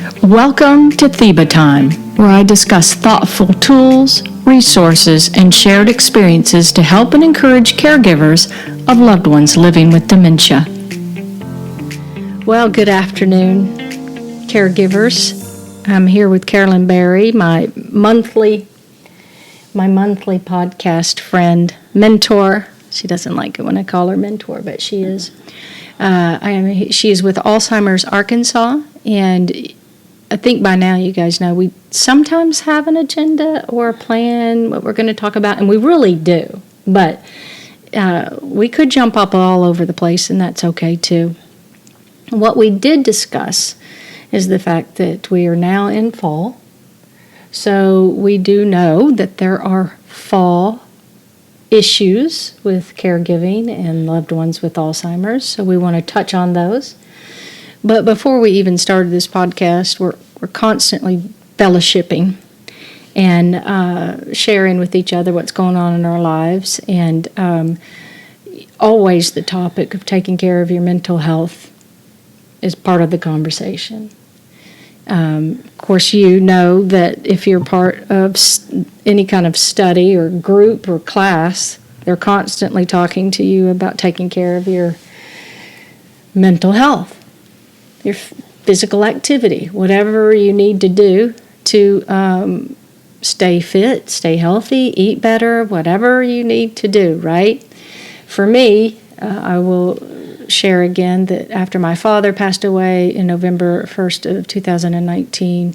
Welcome to Theba Time, where I discuss thoughtful tools, resources, and shared experiences to help and encourage caregivers of loved ones living with dementia. Well, good afternoon, caregivers. I'm here with Carolyn Berry, my monthly podcast friend, mentor. She doesn't like it when I call her mentor, but she is. She is with Alzheimer's Arkansas, and I think by now you guys know we sometimes have an agenda or a plan, what we're going to talk about, and we really do. But we could jump up all over the place, and that's okay too. What we did discuss is the fact that we are now in fall. So we do know that there are fall issues with caregiving and loved ones with Alzheimer's, so we want to touch on those. But before we even started this podcast, we're constantly fellowshipping and sharing with each other what's going on in our lives, and always the topic of taking care of your mental health is part of the conversation. Of course, you know that if you're part of any kind of study or group or class, they're constantly talking to you about taking care of your mental health, your physical activity, whatever you need to do to stay fit, stay healthy, eat better, whatever you need to do, right? For me, I will share again that after my father passed away in November 1st of 2019,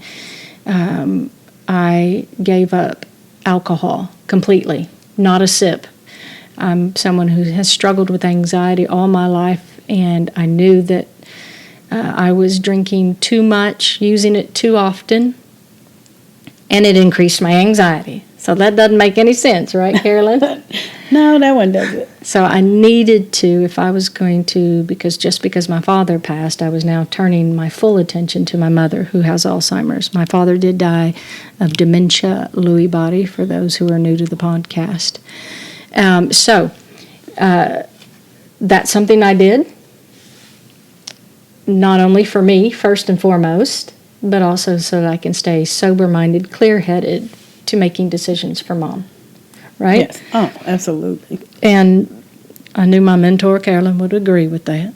I gave up alcohol completely, not a sip. I'm someone who has struggled with anxiety all my life, and I knew that I was drinking too much, using it too often, and it increased my anxiety. So that doesn't make any sense, right, Carolyn? No, that one doesn't. So I needed to, if I was going to, because my father passed, I was now turning my full attention to my mother, who has Alzheimer's. My father did die of dementia Lewy body, for those who are new to the podcast. That's something I did, not only for me, first and foremost, but also so that I can stay sober-minded, clear-headed to making decisions for Mom. Right? Yes. Oh, absolutely. And I knew my mentor, Carolyn, would agree with that.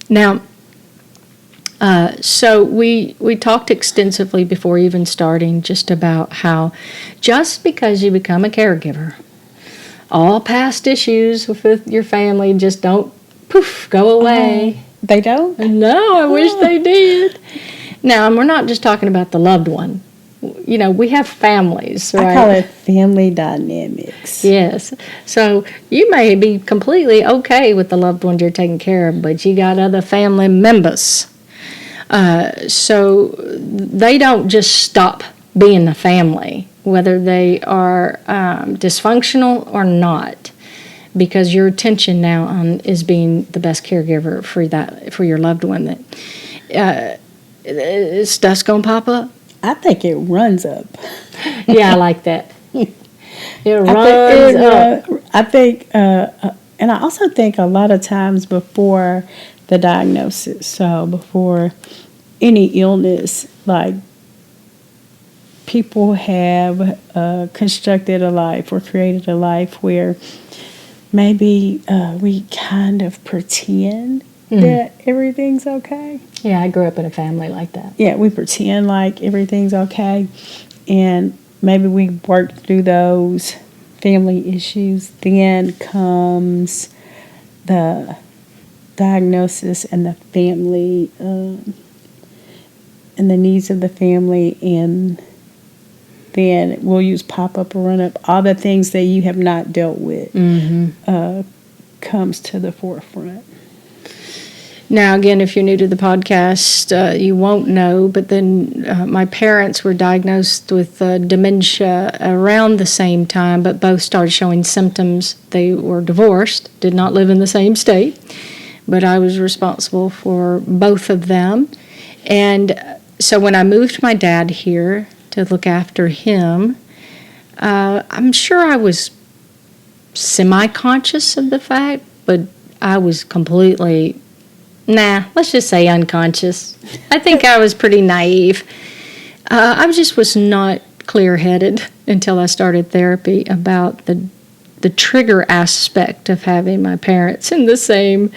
Now, so we talked extensively before even starting just about how just because you become a caregiver, all past issues with your family just don't go away. They don't? No, I wish they did. Now, we're not just talking about the loved one. You know, we have families, right? I call it family dynamics. Yes. So you may be completely okay with the loved ones you're taking care of, but you got other family members. So they don't just stop being a family, whether they are dysfunctional or not, because your attention now is being the best caregiver for your loved one. Stuff's going to pop up. I think it runs up. Yeah, I like that. It runs up. I think, and I also think a lot of times before the diagnosis, so before any illness, like people have constructed a life or created a life where maybe we kind of pretend that everything's okay. Yeah, I grew up in a family like that. Yeah, we pretend like everything's okay, and maybe we work through those family issues. Then comes the diagnosis and the family, and the needs of the family, and then we'll use pop-up or run-up. All the things that you have not dealt with comes to the forefront. Now, again, if you're new to the podcast, you won't know, but then my parents were diagnosed with dementia around the same time, but both started showing symptoms. They were divorced, did not live in the same state, but I was responsible for both of them. And so when I moved my dad here to look after him, I'm sure I was semi-conscious of the fact, but I was completely let's just say unconscious. I think I was pretty naive. I just was not clear-headed until I started therapy about the trigger aspect of having my parents in the same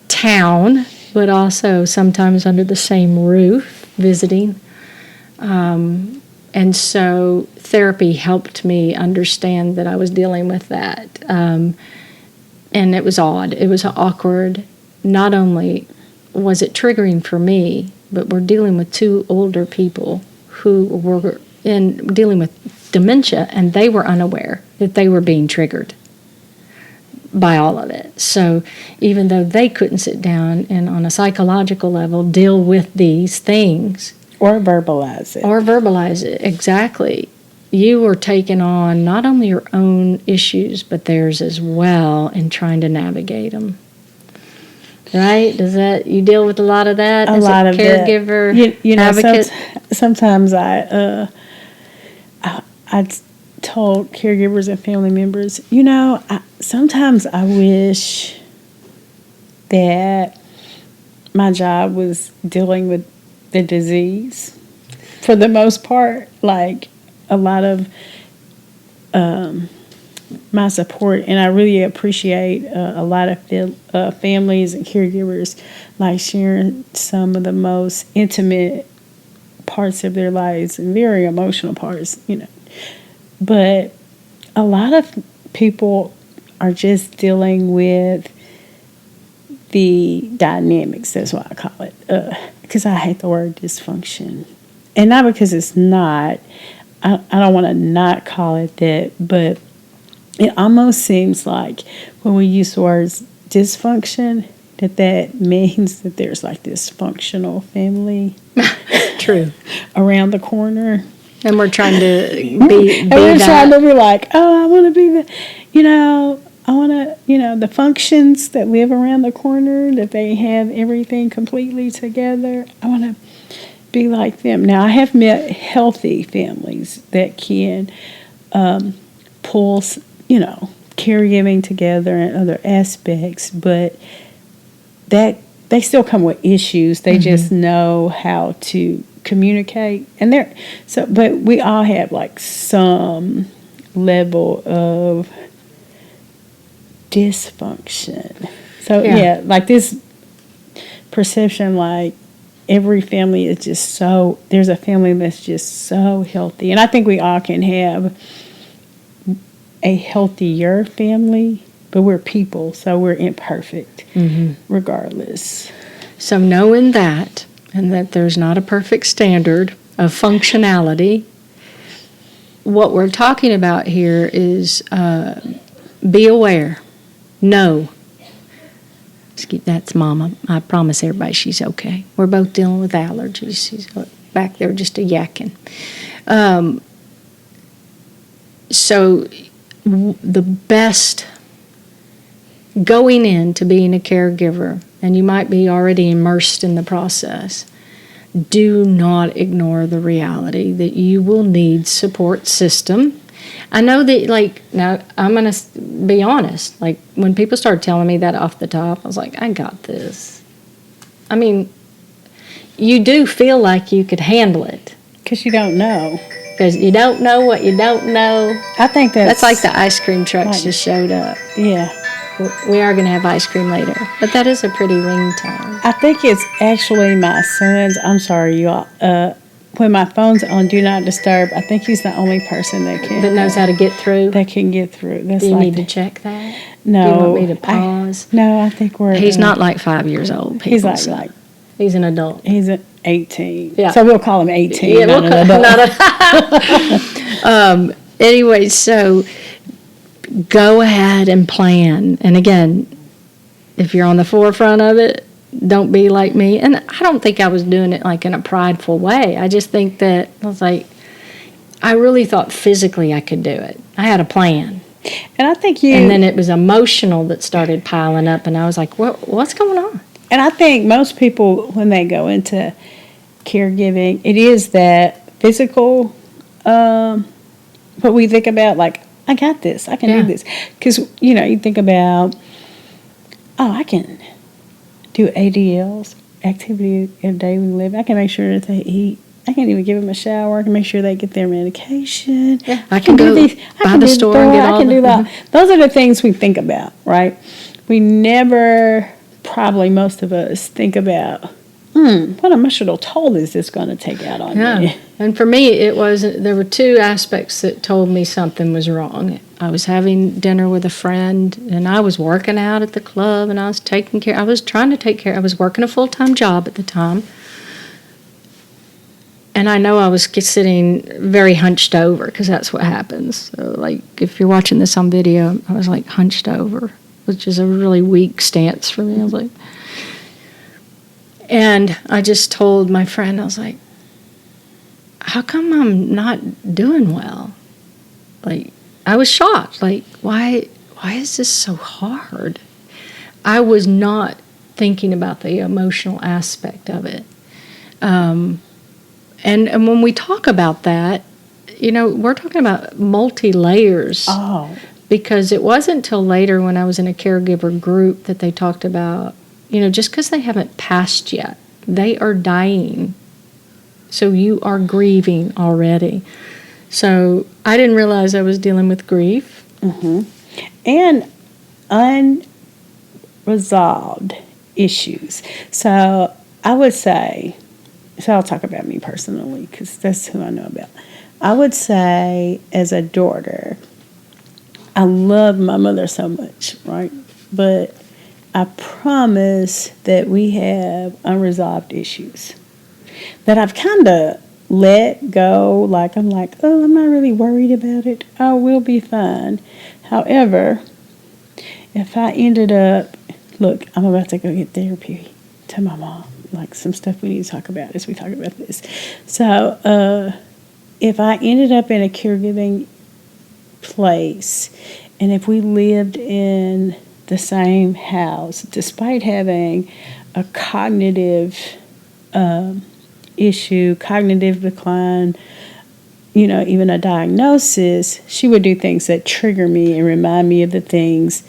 town, but also sometimes under the same roof, visiting. And so therapy helped me understand that I was dealing with that. And it was odd. It was awkward. Not only was it triggering for me, but we're dealing with two older people who were dealing with dementia, and they were unaware that they were being triggered by all of it. So even though they couldn't sit down and on a psychological level deal with these things, Or verbalize it. Exactly. You were taking on not only your own issues, but theirs as well, and trying to navigate them. Right? You deal with a lot of that A as lot a of caregiver, advocate? Sometimes advocate? I told caregivers and family members, sometimes I wish that my job was dealing with the disease for the most part. Like a lot of my support, and I really appreciate a lot of families and caregivers like sharing some of the most intimate parts of their lives and very emotional parts, But a lot of people are just dealing with the dynamics, that's what I call it, because I hate the word dysfunction. And not because it's not, I don't want to not call it that, but it almost seems like when we use the words dysfunction, that means that there's like this functional family True. around the corner. And we're trying to be we're that. trying to be like, I want to be I want to, the functions that live around the corner, that they have everything completely together. I want to be like them. Now, I have met healthy families that can pull, caregiving together and other aspects, but that they still come with issues. They just know how to communicate, and but we all have like some level of dysfunction. So yeah, like this perception, like every family is just there's a family that's just so healthy, and I think we all can have a healthier family, but we're people, so we're imperfect regardless. So knowing that, and that there's not a perfect standard of functionality, what we're talking about here is be aware. Know. That's Mama. I promise everybody she's okay. We're both dealing with allergies. She's back there just a yakking. So the best going into being a caregiver, and you might be already immersed in the process, do not ignore the reality that you will need support system. I know that, now I'm going to be honest, when people started telling me that off the top, I was like, I got this. I mean, you do feel like you could handle it. Because you don't know. Because you don't know what you don't know. I think that's like the ice cream trucks just showed up. Yeah. We are going to have ice cream later. But that is a pretty ringtone. I think it's actually my son's. I'm sorry, you all. When my phone's on Do Not Disturb, I think he's the only person that knows how to get through. That can get through. That's Do you need to check that? No. Do you want me to pause? I think we're. He's not like 5 years old. He's he's an adult. He's 18. Yeah. So we'll call him 18. Yeah, not an adult. Anyway, so go ahead and plan. And again, if you're on the forefront of it, don't be like me. And I don't think I was doing it in a prideful way. I just think that I really thought physically I could do it. I had a plan. And I think And then it was emotional that started piling up, and I was like, what's going on? And I think most people, when they go into caregiving, it is that physical, what we think about, I got this, I can do this. Because, you think about, I do ADLs, activity of daily living. I can make sure that they eat. I can even give them a shower. I can make sure they get their medication. Yeah, I can go by the store and get all I can do that. Mm-hmm. Those are the things we think about, right? We never, probably most of us, think about, what emotional toll is this going to take out on me? And for me, there were two aspects that told me something was wrong. I was having dinner with a friend, and I was working out at the club, and I was working a full-time job at the time. And I know I was sitting very hunched over, because that's what happens. So, like, if you're watching this on video, I was, like, hunched over, which is a really weak stance for me. I was like... And I just told my friend, I was like, how come I'm not doing well? Like, I was shocked. Like, why is this so hard? I was not thinking about the emotional aspect of it. And when we talk about that, we're talking about multi-layers. Oh. Because it wasn't until later when I was in a caregiver group that they talked about, just because they haven't passed yet, they are dying. So you are grieving already. So I didn't realize I was dealing with grief. Mm-hmm. And unresolved issues. So I would say, I'll talk about me personally, because that's who I know about. I would say, as a daughter, I love my mother so much, right? But I promise that we have unresolved issues that I've kind of let go. Like, I'm like, oh, I'm not really worried about it. I will be fine. However, if I ended up, look, I'm about to go get therapy to my mom. Like, some stuff we need to talk about as we talk about this. So, if I ended up in a caregiving place, and if we lived in the same house, despite having a cognitive issue, cognitive decline, even a diagnosis, she would do things that trigger me and remind me of the things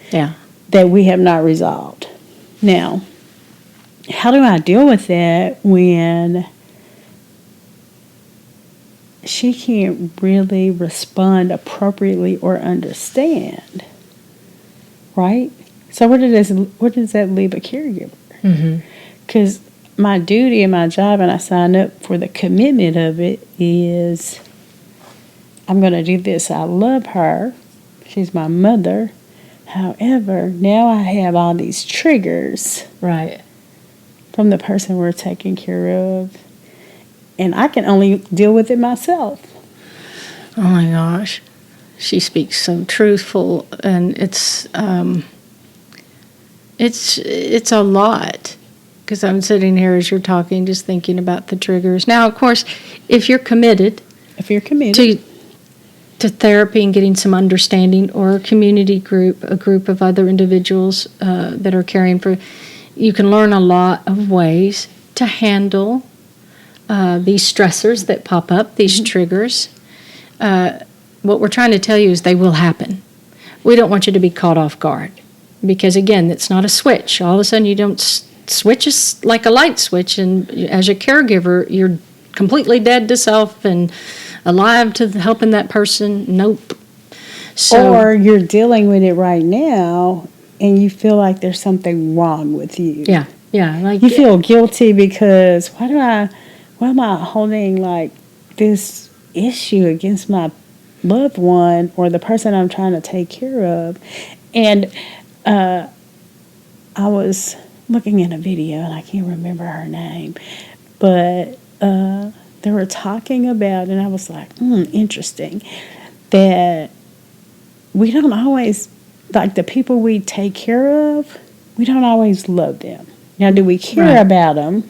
that we have not resolved. Now, how do I deal with that when she can't really respond appropriately or understand? Right? So where does that leave a caregiver? Because my duty and my job, and I signed up for the commitment of it, is I'm going to do this. I love her. She's my mother. However, now I have all these triggers. Right. From the person we're taking care of. And I can only deal with it myself. Oh my gosh. She speaks so truthful, and it's a lot, because I'm sitting here as you're talking, just thinking about the triggers. Now, of course, if you're committed to therapy and getting some understanding, or a community group, a group of other individuals that are caring for, you can learn a lot of ways to handle these stressors that pop up, these triggers. What we're trying to tell you is they will happen. We don't want you to be caught off guard, because, again, it's not a switch. All of a sudden, you don't switch is like a light switch, and as a caregiver, you're completely dead to self and alive to helping that person. Nope. Or you're dealing with it right now, and you feel like there's something wrong with you. Yeah. Like you feel guilty because why am I holding like this issue against my loved one or the person I'm trying to take care of? And I was looking at a video, and I can't remember her name, but they were talking about, and I was like, interesting, that we don't always, like, the people we take care of, we don't always love them. Now, do we care about them?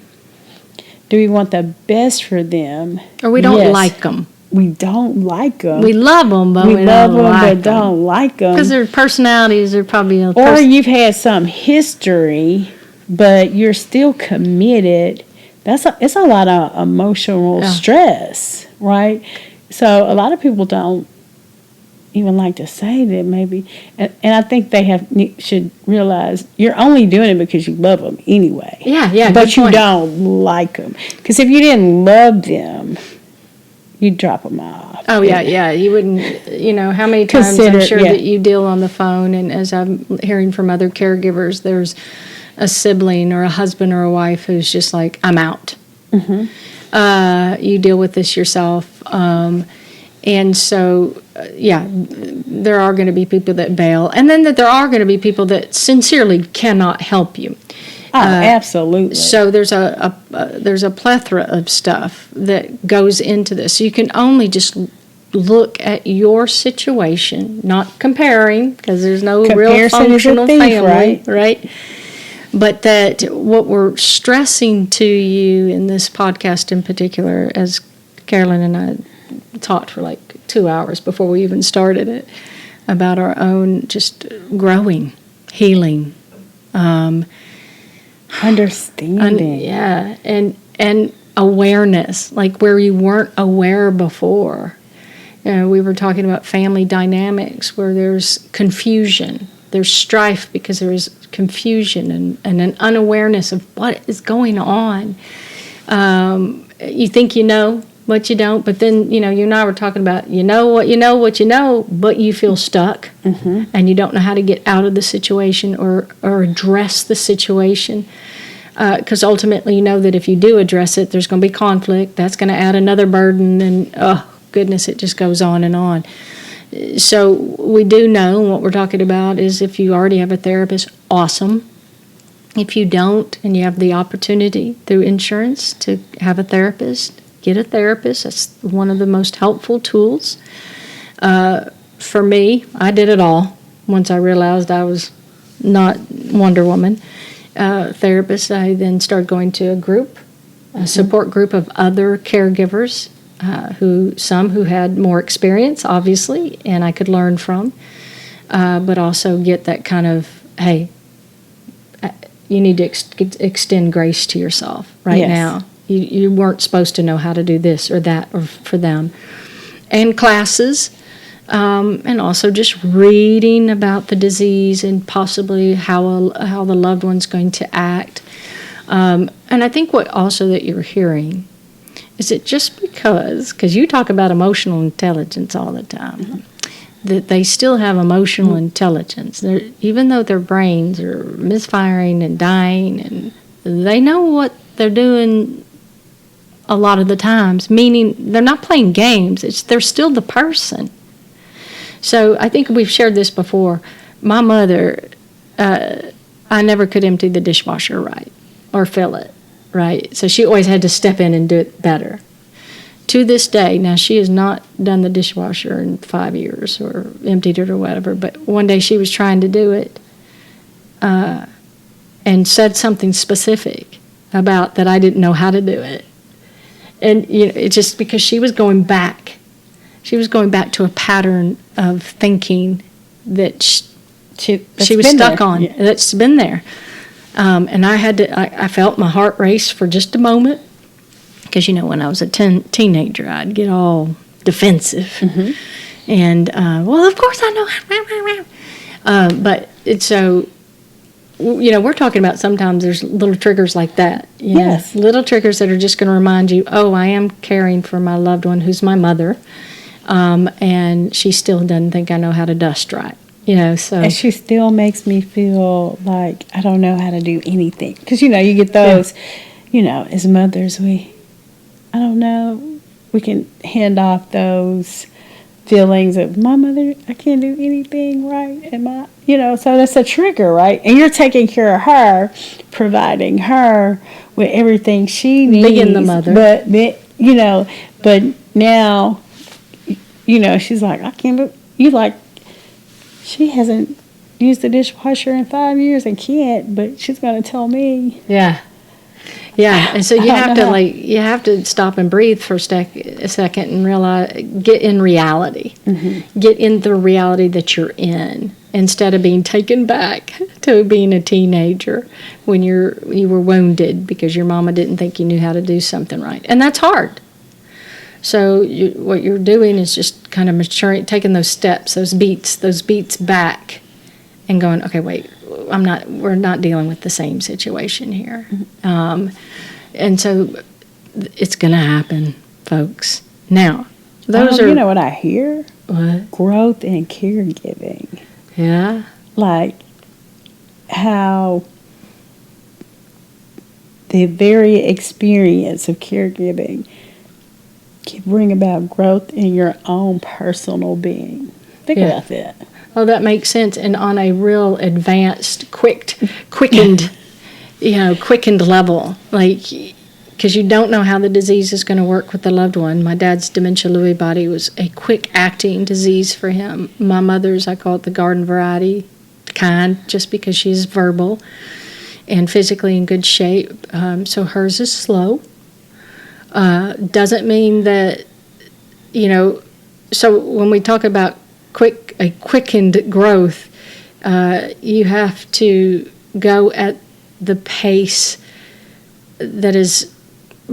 Do we want the best for them? Or we don't like them. We don't like them. We love them, but we love don't them, like but don't like them. Because their personalities are probably... Or you've had some history, but you're still committed. It's a lot of emotional stress, right? So a lot of people don't even like to say that maybe, and I think they should realize you're only doing it because you love them anyway. Yeah, but good you point. don't like them, because if you didn't love them, you'd drop them off. Oh, yeah. You wouldn't, how many times I'm sure that you deal on the phone, and as I'm hearing from other caregivers, there's a sibling or a husband or a wife who's just like, I'm out. Mm-hmm. You deal with this yourself. And so, there are going to be people that bail, and then that there are going to be people that sincerely cannot help you. Oh, absolutely. So there's a plethora of stuff that goes into this. So you can only just look at your situation, not comparing, because there's no real functional family, right? But that what we're stressing to you in this podcast in particular, as Carolyn and I talked for like 2 hours before we even started it, about our own just growing, healing, understanding, and awareness, like where you weren't aware before. We were talking about family dynamics where there's confusion, there's strife because there is confusion and an unawareness of what is going on. You think you know, but you don't. But then, you and I were talking about, what you know, but you feel stuck, and you don't know how to get out of the situation or address the situation. Because ultimately, you know that if you do address it, there's going to be conflict. That's going to add another burden, and oh goodness, it just goes on and on. So we do know what we're talking about is if you already have a therapist, awesome. If you don't, and you have the opportunity through insurance to have a therapist, get a therapist. That's one of the most helpful tools. For me, I did it all once I realized I was not Wonder Woman. Therapist, I then started going to a support group of other caregivers, some who had more experience, obviously, and I could learn from, but also get that kind of, hey, you need to extend grace to yourself right now. You weren't supposed to know how to do this or that or for them. And classes, and also just reading about the disease and possibly how the loved one's going to act. And I think what also that you're hearing is that just because you talk about emotional intelligence all the time, that they still have emotional intelligence. Even though their brains are misfiring and dying, and they know what they're doing a lot of the times, meaning they're not playing games. They're still the person. So I think we've shared this before. My mother, I never could empty the dishwasher right or fill it right. So she always had to step in and do it better. To this day, now she has not done the dishwasher in 5 years or emptied it or whatever, but one day she was trying to do it and said something specific about that I didn't know how to do it. And it's just because she was going back. She was going back to a pattern of thinking that she was stuck on. Yeah. That's been there. And I felt my heart race for just a moment. Because, when I was a teenager, I'd get all defensive. And, well, of course I know. But it's so, we're talking about sometimes there's little triggers like that. Yes. Little triggers that are just going to remind you, oh, I am caring for my loved one who's my mother. And she still doesn't think I know how to dust right. So. And she still makes me feel like I don't know how to do anything. Because, you get those, as mothers, I don't know, we can hand off those feelings of, my mother, I can't do anything right. So that's a trigger, right? And you're taking care of her, providing her with everything she needs. Being the mother. But now, she's like, I can't, she hasn't used the dishwasher in 5 years and can't, but she's going to tell me. Yeah. Yeah, and so you have to stop and breathe for a second and realize, get in reality. Get in the reality that you're in instead of being taken back to being a teenager when you were wounded because your mama didn't think you knew how to do something right. And that's hard. So what you're doing is just kind of maturing, taking those steps, those beats back, and going, okay, wait, we're not dealing with the same situation here. And so it's going to happen, folks. Now, those are... You know what I hear? What? Growth in caregiving. Yeah? Like how the very experience of caregiving can bring about growth in your own personal being. Think about that. Oh, that makes sense. And on a real advanced, quickened level, like, because you don't know how the disease is going to work with the loved one. My dad's dementia Lewy body was a quick-acting disease for him. My mother's, I call it the garden variety kind, just because she's verbal and physically in good shape. So hers is slow. Doesn't mean that, so when we talk about a quickened growth, you have to go at the pace that is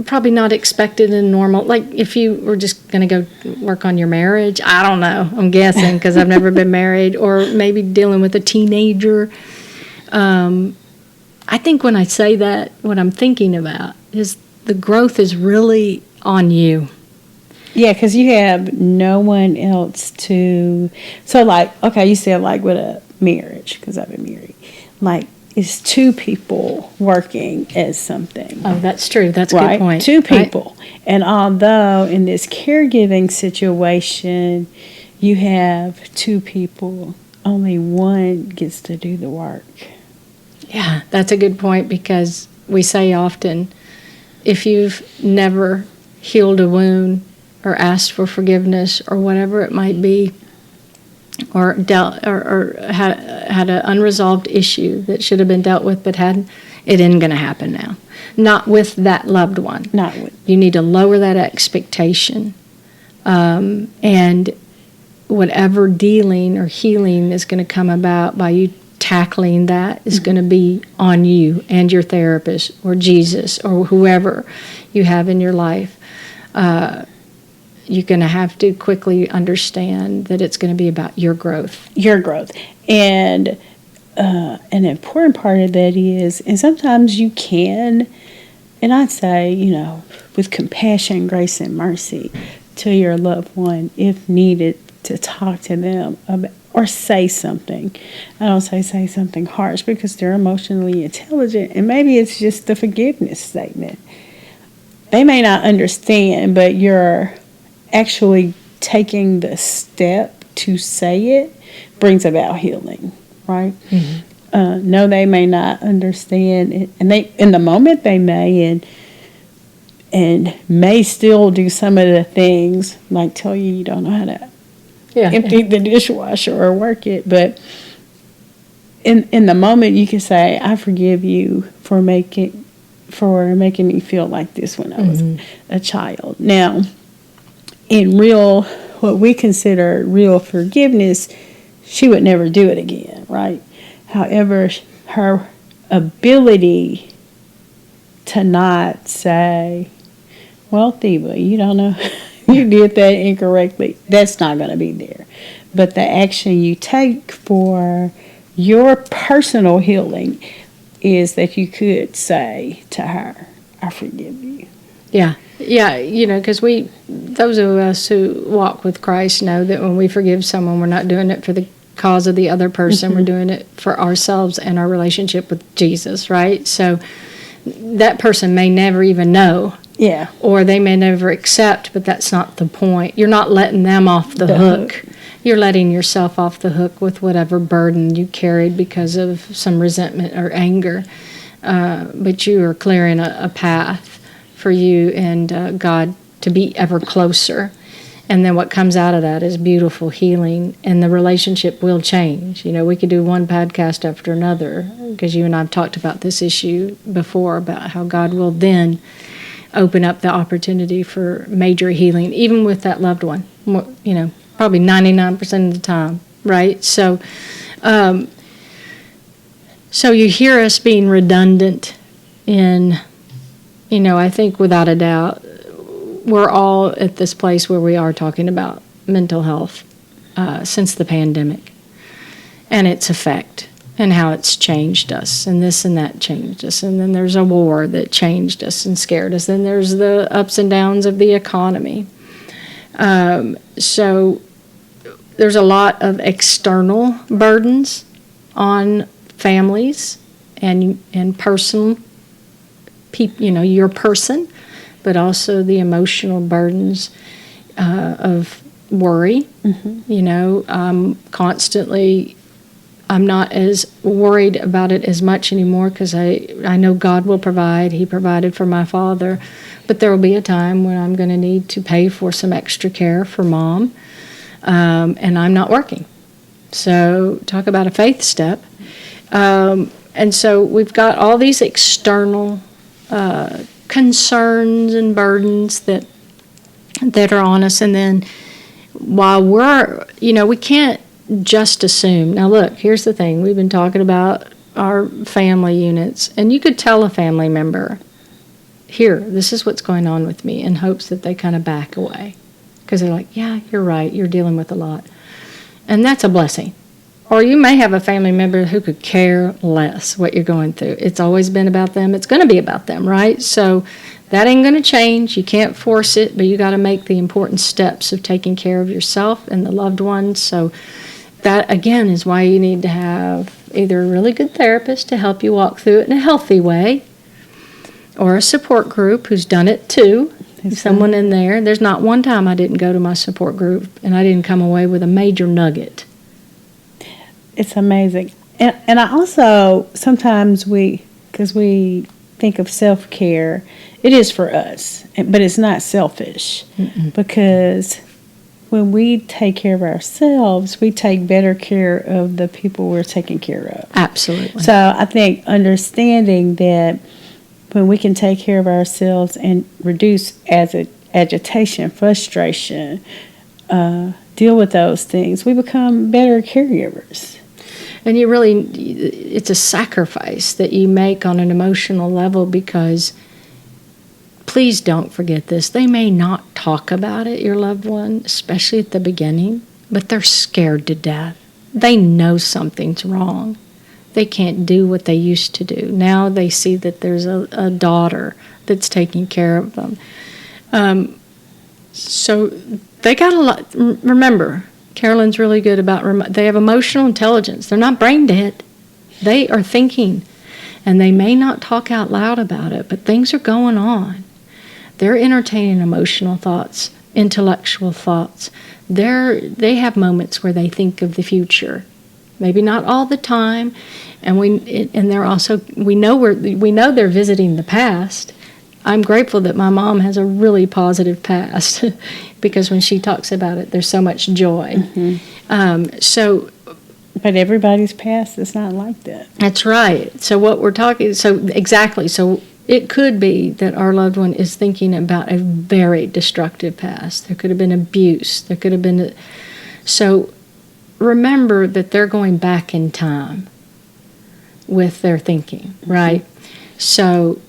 probably not expected and normal. Like if you were just going to go work on your marriage, I don't know, I'm guessing because I've never been married, or maybe dealing with a teenager. I think when I say that, what I'm thinking about is the growth is really on you. Yeah, because you have no one else to... So, like, okay, you said, like, with a marriage, because I've been married. Like, it's two people working as something. Oh, that's true. That's a right? good point. Two people. Right? And although in this caregiving situation, you have two people, only one gets to do the work. Yeah, that's a good point, because we say often, if you've never healed a wound or asked for forgiveness or whatever it might be, or dealt or had an unresolved issue that should have been dealt with but hadn't, it isn't going to happen now. Not with that loved one. Not with. You need to lower that expectation, and whatever dealing or healing is going to come about by you tackling that is going to be on you and your therapist or Jesus or whoever you have in your life. You're going to have to quickly understand that it's going to be about your growth. Your growth. And an important part of that is, and sometimes you can, and I'd say, with compassion, grace, and mercy to your loved one, if needed, to talk to them about, or say something. I don't say something harsh, because they're emotionally intelligent, and maybe it's just the forgiveness statement. They may not understand, but you're actually taking the step to say it brings about healing, right? Mm-hmm. No, they may not understand it, and they, in the moment, they may, and may still do some of the things, like tell you don't know how to empty the dishwasher or work it, but in the moment you can say, I forgive you for making me feel like this when I was a child. Now, in what we consider real forgiveness, she would never do it again, right? However, her ability to not say, well, Theba, you don't know, you did that incorrectly, that's not going to be there. But the action you take for your personal healing is that you could say to her, I forgive you. Yeah, because those of us who walk with Christ know that when we forgive someone, we're not doing it for the cause of the other person. We're doing it for ourselves and our relationship with Jesus, right? So that person may never even know. Yeah. Or they may never accept, but that's not the point. You're not letting them off the hook. You're letting yourself off the hook with whatever burden you carried because of some resentment or anger. But you are clearing a path for you and God to be ever closer. And then what comes out of that is beautiful healing, and the relationship will change. We could do one podcast after another, because you and I have talked about this issue before, about how God will then open up the opportunity for major healing, even with that loved one, probably 99% of the time, right? So you hear us being redundant in, I think without a doubt, we're all at this place where we are talking about mental health since the pandemic and its effect and how it's changed us, and this and that changed us, and then there's a war that changed us and scared us, and there's the ups and downs of the economy. So there's a lot of external burdens on families and personal people, your person, but also the emotional burdens of worry. Constantly, I'm not as worried about it as much anymore because I know God will provide. He provided for my father. But there will be a time when I'm going to need to pay for some extra care for Mom, and I'm not working. So talk about a faith step. And so we've got all these external concerns and burdens that are on us. And then while we can't just assume. Now look, here's the thing. We've been talking about our family units, and you could tell a family member, here, this is what's going on with me, in hopes that they kind of back away. Because they're like, yeah, you're right, you're dealing with a lot. And that's a blessing. Or you may have a family member who could care less what you're going through. It's always been about them. It's going to be about them, right? So that ain't going to change. You can't force it, but you got to make the important steps of taking care of yourself and the loved ones. So that, again, is why you need to have either a really good therapist to help you walk through it in a healthy way, or a support group who's done it too. Someone in there. There's not one time I didn't go to my support group and I didn't come away with a major nugget. It's amazing. And I also, sometimes because we think of self-care, it is for us, but it's not selfish. Mm-mm. Because when we take care of ourselves, we take better care of the people we're taking care of. Absolutely. So I think understanding that when we can take care of ourselves and reduce agitation, frustration, deal with those things, we become better caregivers. And it's a sacrifice that you make on an emotional level, because please don't forget this. They may not talk about it, your loved one, especially at the beginning, but they're scared to death. They know something's wrong. They can't do what they used to do. Now they see that there's a daughter that's taking care of them. So they got a lot. Remember, Carolyn's really good about, they have emotional intelligence. They're not brain dead. They are thinking, and they may not talk out loud about it, but things are going on. They're entertaining emotional thoughts, intellectual thoughts. They have moments where they think of the future. Maybe not all the time, and they're also, we know they're visiting the past. I'm grateful that my mom has a really positive past because when she talks about it, there's so much joy. Mm-hmm. But everybody's past is not like that. That's right. So what we're talking, exactly. So it could be that our loved one is thinking about a very destructive past. There could have been abuse. There could have been, so remember that they're going back in time with their thinking, right? Mm-hmm. So,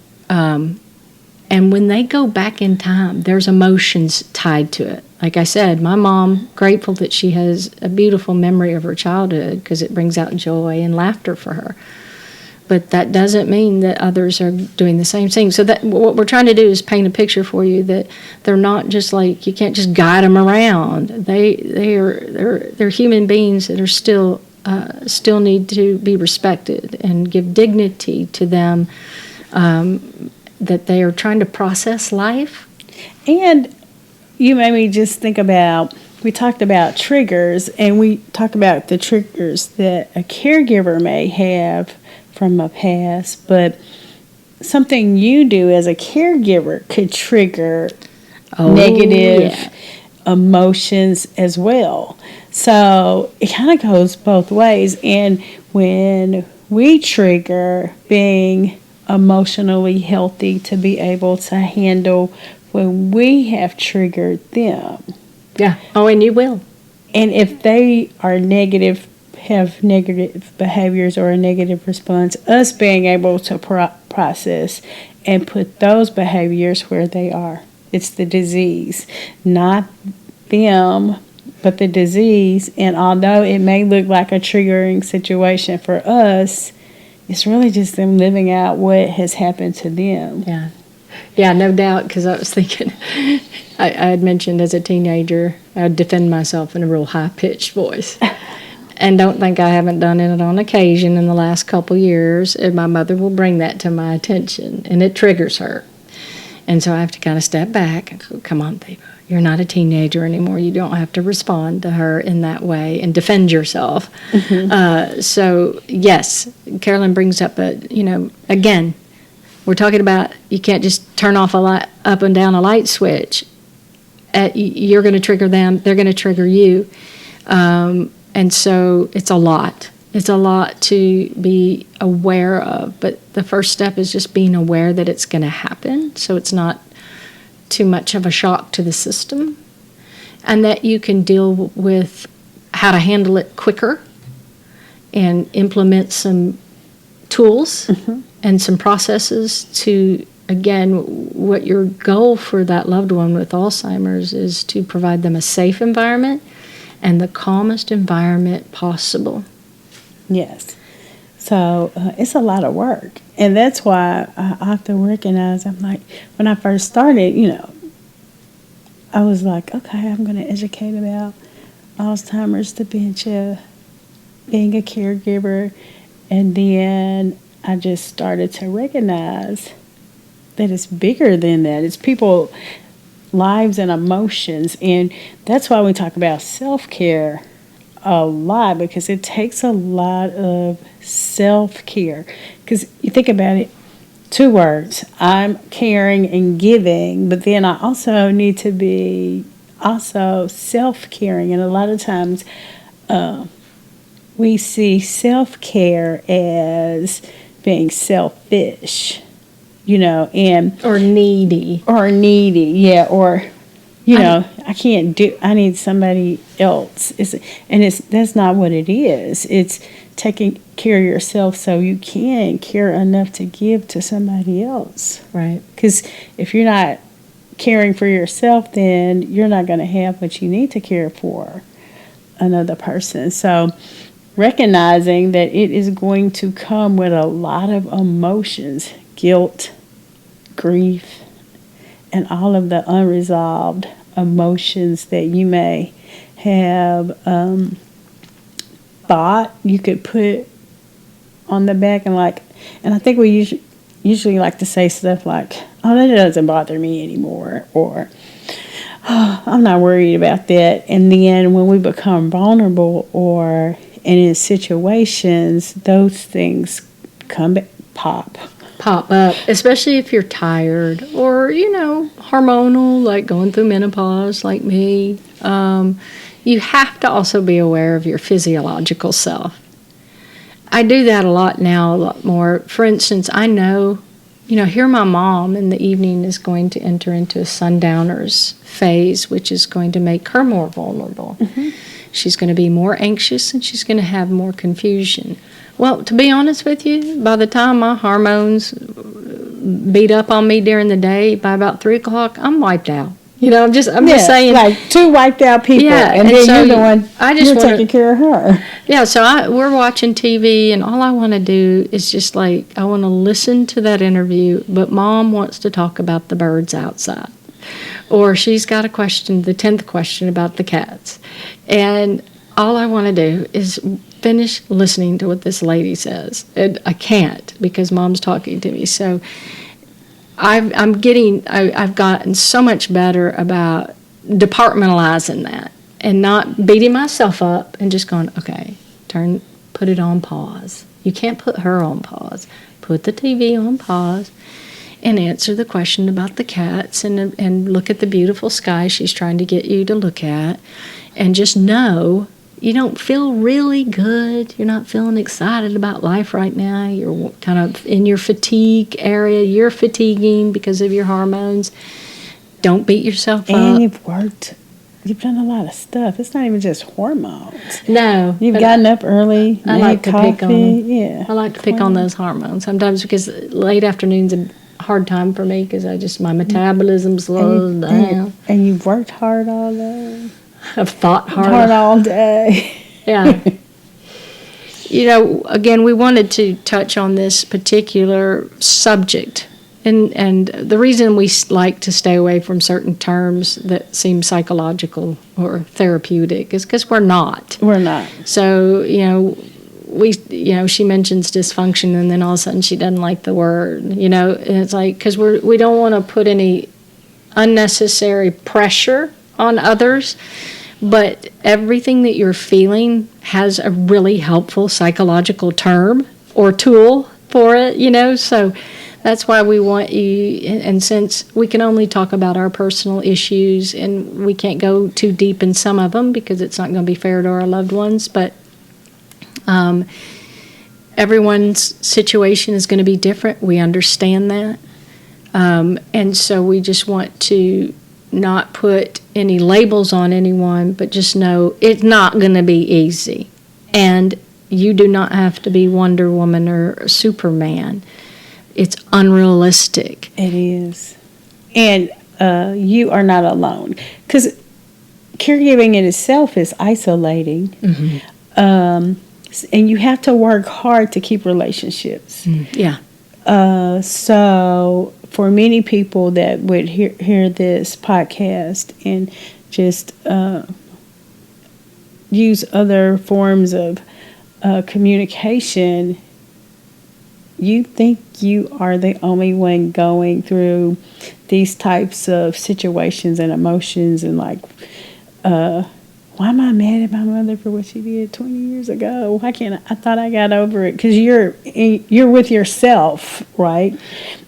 and when they go back in time, there's emotions tied to it. Like I said, my mom, grateful that she has a beautiful memory of her childhood because it brings out joy and laughter for her. But that doesn't mean that others are doing the same thing. So that what we're trying to do is paint a picture for you that they're not just like, you can't just guide them around. They're human beings that are still need to be respected and give dignity to them. That they are trying to process life. And you made me just think about, we talked about triggers, and we talked about the triggers that a caregiver may have from a past, but something you do as a caregiver could trigger negative emotions as well. So it kind of goes both ways. And when we trigger being emotionally healthy to be able to handle when we have triggered them. Yeah. Oh, and you will. And if they are negative, have negative behaviors or a negative response, us being able to process and put those behaviors where they are. It's the disease, not them, but the disease. And although it may look like a triggering situation for us, it's really just them living out what has happened to them. Yeah. Yeah, no doubt, because I was thinking, I had mentioned as a teenager, I would defend myself in a real high-pitched voice. And don't think I haven't done it on occasion in the last couple years. And my mother will bring that to my attention, and it triggers her. And so I have to kind of step back and go, come on, Diva, you're not a teenager anymore. You don't have to respond to her in that way and defend yourself. So, yes, Carolyn brings up, again, we're talking about you can't just turn off a light, up and down a light switch. You're going to trigger them. They're going to trigger you. And so it's a lot. It's a lot to be aware of. But the first step is just being aware that it's going to happen, so it's not too much of a shock to the system, and that you can deal with how to handle it quicker and implement some tools and some processes to, again, what your goal for that loved one with Alzheimer's is to provide them a safe environment and the calmest environment possible. Yes. So it's a lot of work. And that's why I have to recognize, I'm like, when I first started, I was like, okay, I'm going to educate about Alzheimer's, dementia, being a caregiver. And then I just started to recognize that it's bigger than that. It's people, lives and emotions. And that's why we talk about self-care a lot, because it takes a lot of self-care. Because you think about it, 2 words, I'm caring and giving, but then I also need to be also self-caring. And a lot of times we see self-care as being selfish, and Or needy. Yeah, or I can't do. I need somebody else. That's not what it is. It's taking care of yourself so you can care enough to give to somebody else. Right. Because if you're not caring for yourself, then you're not going to have what you need to care for another person. So recognizing that it is going to come with a lot of emotions, guilt, grief, and all of the unresolved emotions that you may have thought you could put on the back, and I think we usually like to say stuff like, oh, that doesn't bother me anymore, or oh, I'm not worried about that. And then when we become vulnerable and in situations, those things pop up, especially if you're tired or, hormonal, like going through menopause like me. You have to also be aware of your physiological self. I do that a lot now, a lot more. For instance, I know, here my mom in the evening is going to enter into a sundowners phase, which is going to make her more vulnerable. Mm-hmm. She's going to be more anxious and she's going to have more confusion. Well, to be honest with you, by the time my hormones beat up on me during the day, by about 3 o'clock, I'm wiped out. I'm just saying. Like 2 wiped out people, and then so you're the one you're taking care of her. Yeah, so we're watching TV, and all I want to do is just I want to listen to that interview, but Mom wants to talk about the birds outside. Or she's got a question, the 10th question about the cats. And all I want to do is finish listening to what this lady says. And I can't because Mom's talking to me. So I've gotten so much better about departmentalizing that and not beating myself up and just going, okay, put it on pause. You can't put her on pause. Put the TV on pause and answer the question about the cats and look at the beautiful sky she's trying to get you to look at, and just know you don't feel really good. You're not feeling excited about life right now. You're kind of in your fatigue area. You're fatiguing because of your hormones. Don't beat yourself up. And you've worked. You've done a lot of stuff. It's not even just hormones. No. You've gotten up early. I like to pick on them. Yeah. I like to pick on those hormones sometimes because late afternoons and hard time for me because my metabolism slows down. And you've worked hard all day. I've thought hard all day. Yeah. Again, we wanted to touch on this particular subject. And the reason we like to stay away from certain terms that seem psychological or therapeutic is because we're not. We're not. So, she mentions dysfunction and then all of a sudden she doesn't like the word, and it's like, because we don't want to put any unnecessary pressure on others. But everything that you're feeling has a really helpful psychological term or tool for it, so that's why we want you, and since we can only talk about our personal issues and we can't go too deep in some of them because it's not going to be fair to our loved ones, but everyone's situation is going to be different. We understand that. And so we just want to not put any labels on anyone, but just know it's not going to be easy. And you do not have to be Wonder Woman or Superman. It's unrealistic. It is. And you are not alone. Because caregiving in itself is isolating. Mm-hmm. And you have to work hard to keep relationships. Yeah. So for many people that would hear this podcast and just use other forms of communication, you think you are the only one going through these types of situations and emotions and like, why am I mad at my mother for what she did 20 years ago? Why can't I thought I got over it? Because you're with yourself, right?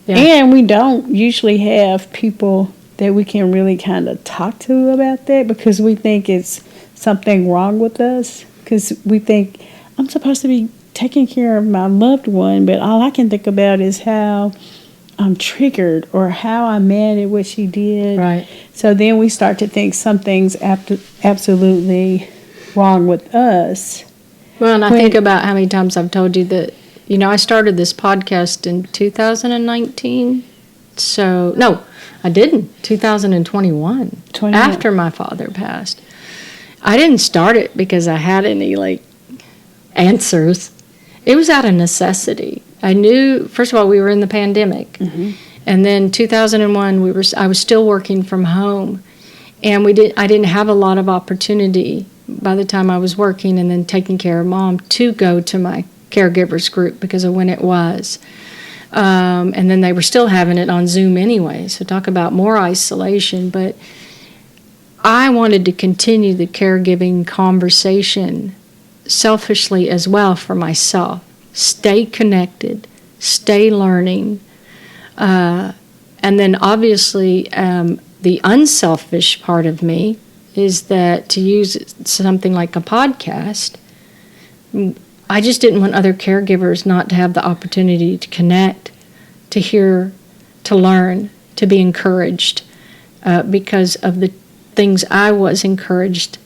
Yeah. And we don't usually have people that we can really kind of talk to about that because we think it's something wrong with us. Because we think, I'm supposed to be taking care of my loved one, but all I can think about is how I'm triggered or how I'm mad at what she did. Right. So then we start to think something's absolutely wrong with us. Well, and I think about how many times I've told you that, I started this podcast in 2019. So, no, I didn't. 2021. After my father passed. I didn't start it because I had any, answers. It was out of necessity. I knew, first of all, we were in the pandemic. Mm-hmm. And then 2001, I was still working from home. And I didn't have a lot of opportunity by the time I was working and then taking care of Mom to go to my caregivers group because of when it was. And then they were still having it on Zoom anyway. So talk about more isolation. But I wanted to continue the caregiving conversation selfishly as well for myself. Stay connected, stay learning. And then obviously the unselfish part of me is that to use something like a podcast, I just didn't want other caregivers not to have the opportunity to connect, to hear, to learn, to be encouraged because of the things I was encouraged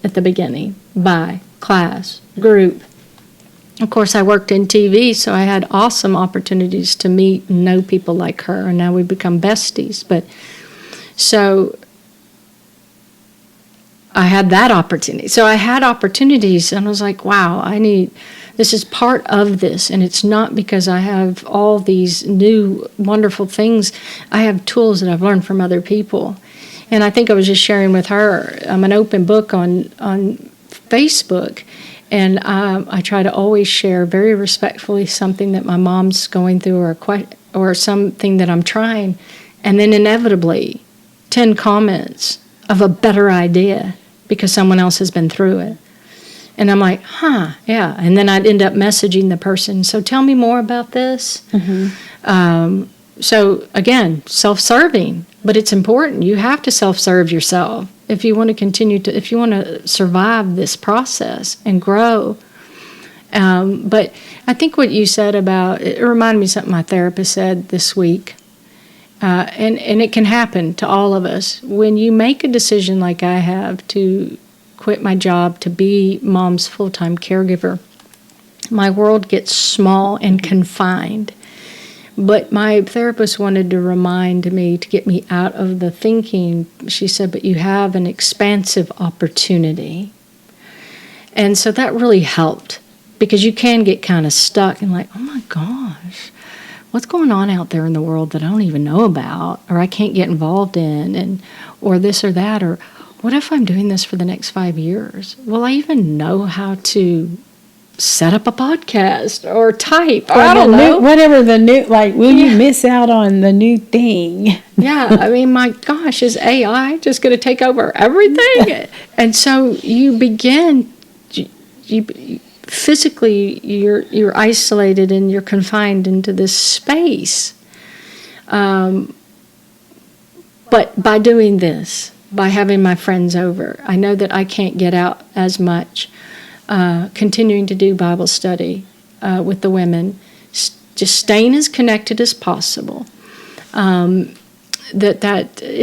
at the beginning by class, group. Of course, I worked in TV, so I had awesome opportunities to meet and know people like her, and now we've become besties. But so I had that opportunity. So I had opportunities, and I was like, wow, this is part of this, and it's not because I have all these new wonderful things. I have tools that I've learned from other people. And I think I was just sharing with her, I'm an open book on Facebook, and I try to always share very respectfully something that my mom's going through or something that I'm trying, and then inevitably 10 comments of a better idea because someone else has been through it. And I'm like, yeah. And then I'd end up messaging the person, so tell me more about this. Mm-hmm. So again, self-serving, but it's important. You have to self-serve yourself if you want to if you want to survive this process and grow. But I think what you said it reminded me of something my therapist said this week. And it can happen to all of us. When you make a decision like I have to quit my job to be Mom's full-time caregiver, my world gets small and confined. But my therapist wanted to remind me, to get me out of the thinking. She said, but you have an expansive opportunity. And so that really helped, because you can get kind of stuck and like, oh my gosh, what's going on out there in the world that I don't even know about, or I can't get involved in, and or this or that, or what if I'm doing this for the next 5 years? Will I even know how to set up a podcast or type? Or I don't know. Whatever the new, like, will you miss out on the new thing? Yeah, I mean, my gosh, is AI just going to take over everything? And so you begin, you physically, you're isolated and you're confined into this space. But by doing this, by having my friends over, I know that I can't get out as much. Continuing to do Bible study with the women, just staying as connected as possible. It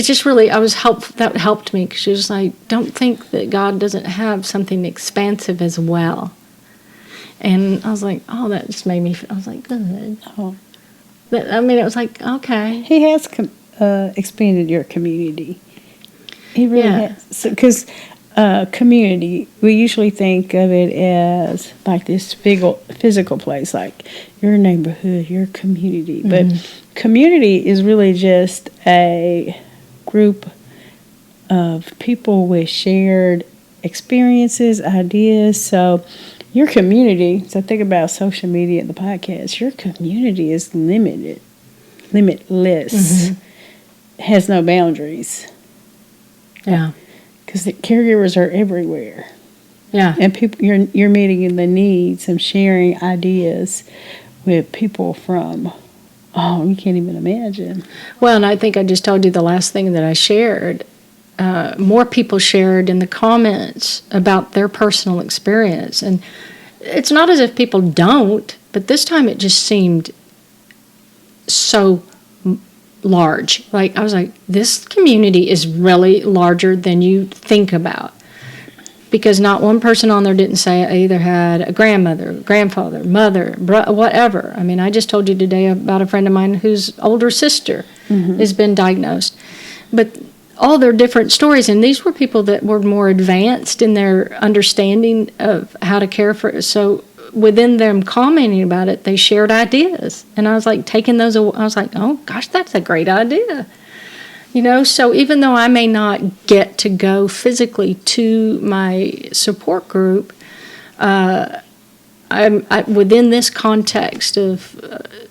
just really, that helped me, because she was like, don't think that God doesn't have something expansive as well. And I was like, oh, that just made me, I was like, good. Oh. It was like, okay. He has expanded your community. He really has. Because community, we usually think of it as like this physical place, like your neighborhood, your community. Mm-hmm. But community is really just a group of people with shared experiences, ideas. So your community, so think about social media and the podcast, your community is limitless, mm-hmm. has no boundaries. Yeah. Because the caregivers are everywhere. Yeah. And people, you're meeting the needs and sharing ideas with people from, you can't even imagine. Well, and I think I just told you the last thing that I shared. More people shared in the comments about their personal experience. And it's not as if people don't, but this time it just seemed so large. Like, I was like, this community is really larger than you think about. Because not one person on there didn't say I either had a grandmother, grandfather, mother, whatever. I mean, I just told you today about a friend of mine whose older sister mm-hmm. has been diagnosed. But all their different stories, and these were people that were more advanced in their understanding of how to care for it. So within them commenting about it, they shared ideas. And I was like, taking those, I was like, oh gosh, that's a great idea. So even though I may not get to go physically to my support group, I'm within this context of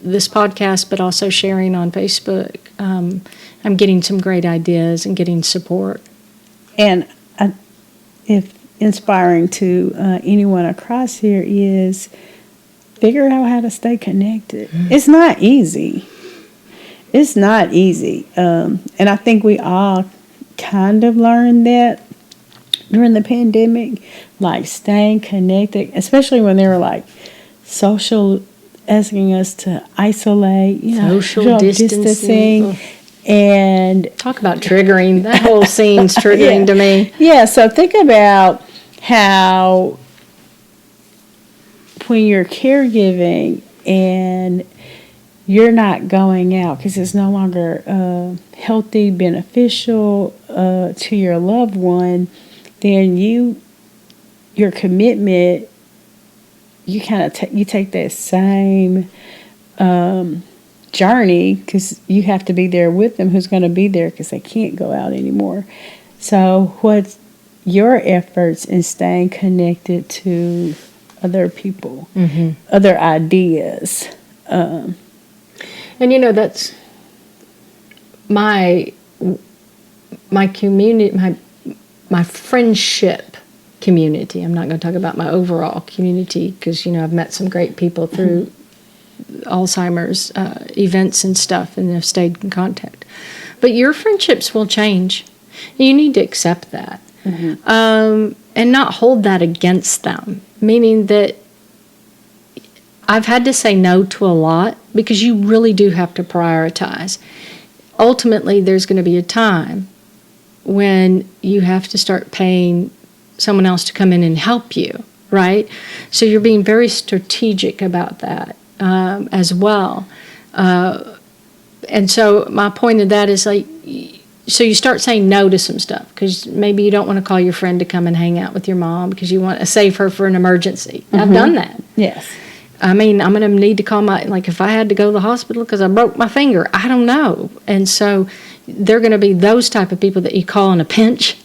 this podcast, but also sharing on Facebook, I'm getting some great ideas and getting support. And if inspiring to anyone across here is figure out how to stay connected. Mm-hmm. It's not easy. It's not easy. And I think we all kind of learned that during the pandemic, like staying connected, especially when they were like asking us to isolate, social distancing. And talk about triggering. That whole scene's triggering to me. Yeah, so think about how when you're caregiving and you're not going out because it's no longer healthy, beneficial to your loved one, then your commitment, you kind of you take that same journey, because you have to be there with them who's going to be there because they can't go out anymore. So what's your efforts in staying connected to other people, mm-hmm. other ideas? And that's my community, my friendship community. I'm not going to talk about my overall community because, I've met some great people through Alzheimer's events and stuff, and have stayed in contact. But your friendships will change. You need to accept that. Mm-hmm. And not hold that against them, meaning that I've had to say no to a lot because you really do have to prioritize. Ultimately, there's going to be a time when you have to start paying someone else to come in and help you, right? So you're being very strategic about that as well. And so my point of that is like, so you start saying no to some stuff because maybe you don't want to call your friend to come and hang out with your mom because you want to save her for an emergency. I've done that. Yes. I mean, I'm going to need to call like if I had to go to the hospital because I broke my finger, I don't know. And so they're going to be those type of people that you call in a pinch.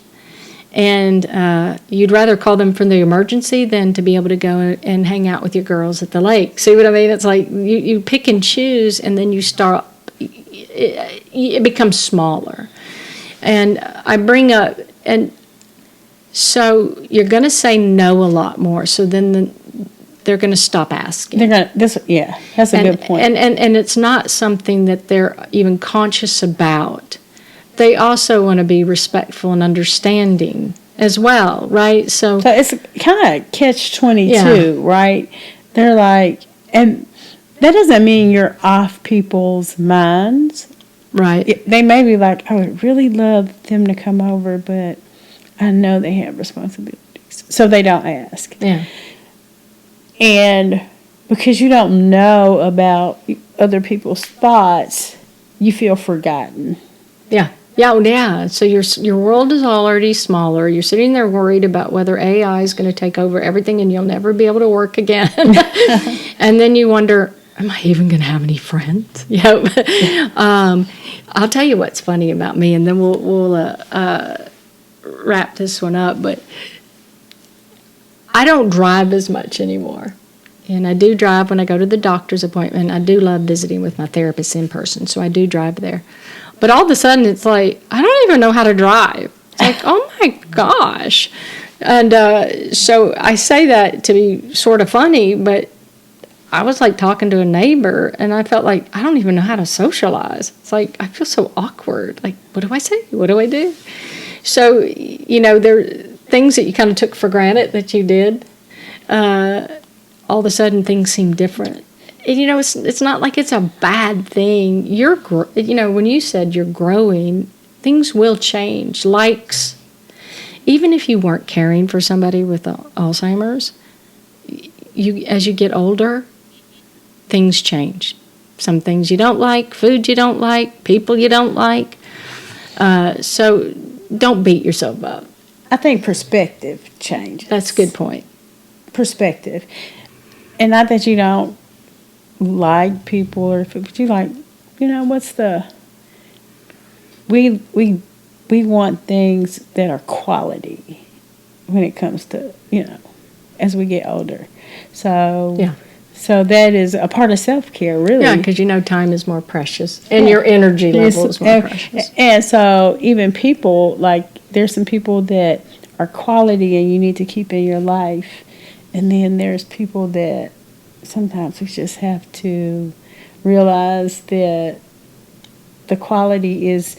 And you'd rather call them from the emergency than to be able to go and hang out with your girls at the lake. See what I mean? It's like you pick and choose, and then you start, it becomes smaller. And I bring up, and so you're going to say no a lot more. So then they're going to stop asking. That's a good point. And it's not something that they're even conscious about. They also want to be respectful and understanding as well, right? So it's kind of catch-22, right? They're like, and that doesn't mean you're off people's minds. Right. They may be like, I would really love them to come over, but I know they have responsibilities. So they don't ask. Yeah. And because you don't know about other people's thoughts, you feel forgotten. Yeah. Yeah. So your world is already smaller. You're sitting there worried about whether AI is going to take over everything and you'll never be able to work again. And then you wonder, am I even going to have any friends? I'll tell you what's funny about me, and then we'll wrap this one up. But I don't drive as much anymore. And I do drive when I go to the doctor's appointment. I do love visiting with my therapist in person, so I do drive there. But all of a sudden, it's like, I don't even know how to drive. It's like, oh my gosh. And so I say that to be sort of funny, but I was like talking to a neighbor, and I felt like I don't even know how to socialize. It's like, I feel so awkward. Like, what do I say? What do I do? So, there are things that you kind of took for granted that you did. All of a sudden, things seem different. And, it's not like it's a bad thing. When you said you're growing, things will change. Even if you weren't caring for somebody with Alzheimer's, as you get older, things change. Some things you don't like, food you don't like, people you don't like. So don't beat yourself up. I think perspective changes. That's a good point. Perspective. And not that you don't like people or food, but you like, we want things that are quality when it comes to, as we get older. So yeah. So that is a part of self-care, really. Yeah, because time is more precious, and your energy level is more precious. And so even people, there's some people that are quality and you need to keep in your life, and then there's people that sometimes we just have to realize that the quality it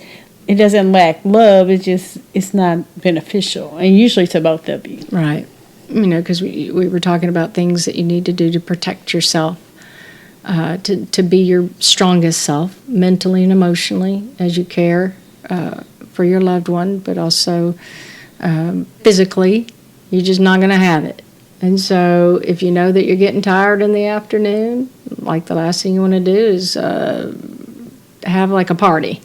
doesn't lack love, it's not beneficial, and usually to both of you. Right. Because we were talking about things that you need to do to protect yourself, to be your strongest self, mentally and emotionally, as you care for your loved one, but also physically, you're just not going to have it. And so if you know that you're getting tired in the afternoon, like the last thing you want to do is have a party.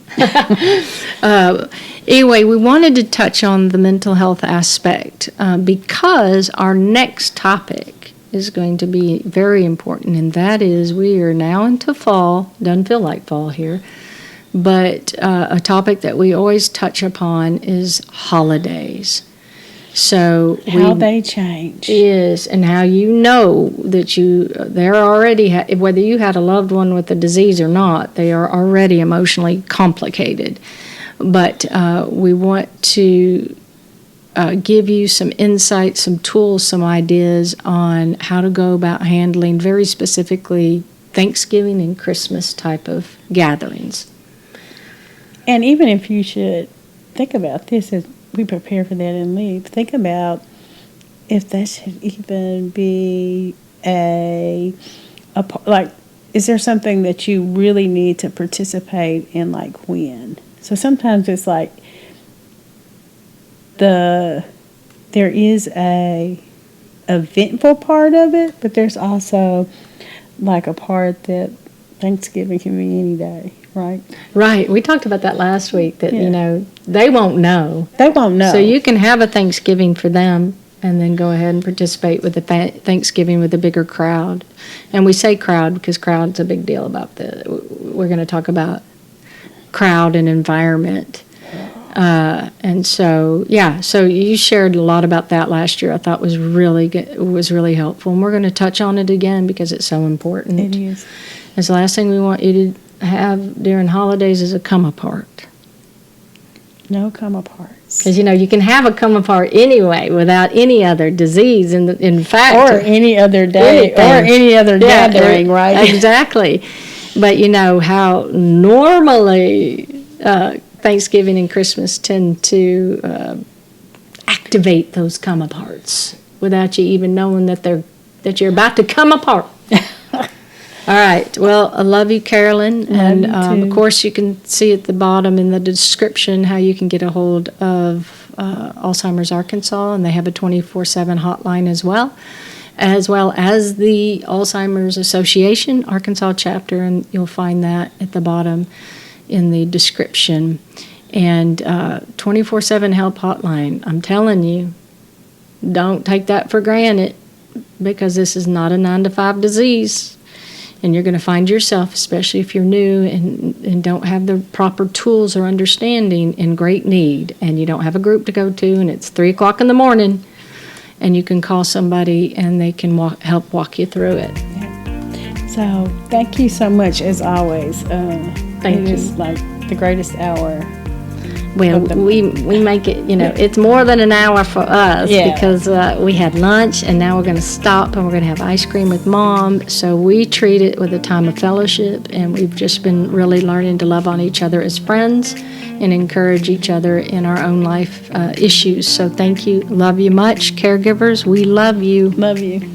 Anyway, we wanted to touch on the mental health aspect because our next topic is going to be very important, and that is we are now into fall. Doesn't feel like fall here, but a topic that we always touch upon is holidays. So how they change is, and how that they're already whether you had a loved one with a disease or not, they are already emotionally complicated. But we want to give you some insights, some tools, some ideas on how to go about handling very specifically Thanksgiving and Christmas type of gatherings. And even if you should think about this as we prepare for that and leave, think about if that should even be is there something that you really need to participate in, when? So sometimes it's there is a eventful part of it, but there's also a part that Thanksgiving can be any day, right? Right. We talked about that last week, that, Yeah. they won't know. They won't know. So you can have a Thanksgiving for them and then go ahead and participate with the Thanksgiving with a bigger crowd. And we say crowd because crowd's a big deal we're going to talk about crowd and environment. And so, so you shared a lot about that last year. I thought was really good. It was really helpful. And we're going to touch on it again because it's so important. It is. It's the last thing we want you to have during holidays is a come apart. No come aparts. Because, you can have a come apart anyway without any other disease. In fact, Or any other day, anything. or any other gathering, right? Exactly. But how normally Thanksgiving and Christmas tend to activate those come aparts without you even knowing that you're about to come apart. All right. Well, I love you, Carolyn. And you too. of course, you can see at the bottom in the description how you can get a hold of Alzheimer's Arkansas, and they have a 24/7 hotline as well as the Alzheimer's Association Arkansas chapter, and you'll find that at the bottom in the description. And 24/7 help hotline. I'm telling you, don't take that for granted, because this is not a 9-to-5 disease. And you're going to find yourself, especially if you're new and don't have the proper tools or understanding, in great need. And you don't have a group to go to, and it's 3 o'clock in the morning, and you can call somebody and they can help walk you through it. So thank you so much, as always. Thank you. It is like the greatest hour. Well, we make it, it's more than an hour for us, because we had lunch, and now we're going to stop and we're going to have ice cream with Mom. So we treat it with a time of fellowship, and we've just been really learning to love on each other as friends and encourage each other in our own life issues. So thank you. Love you much. Caregivers, we love you. Love you.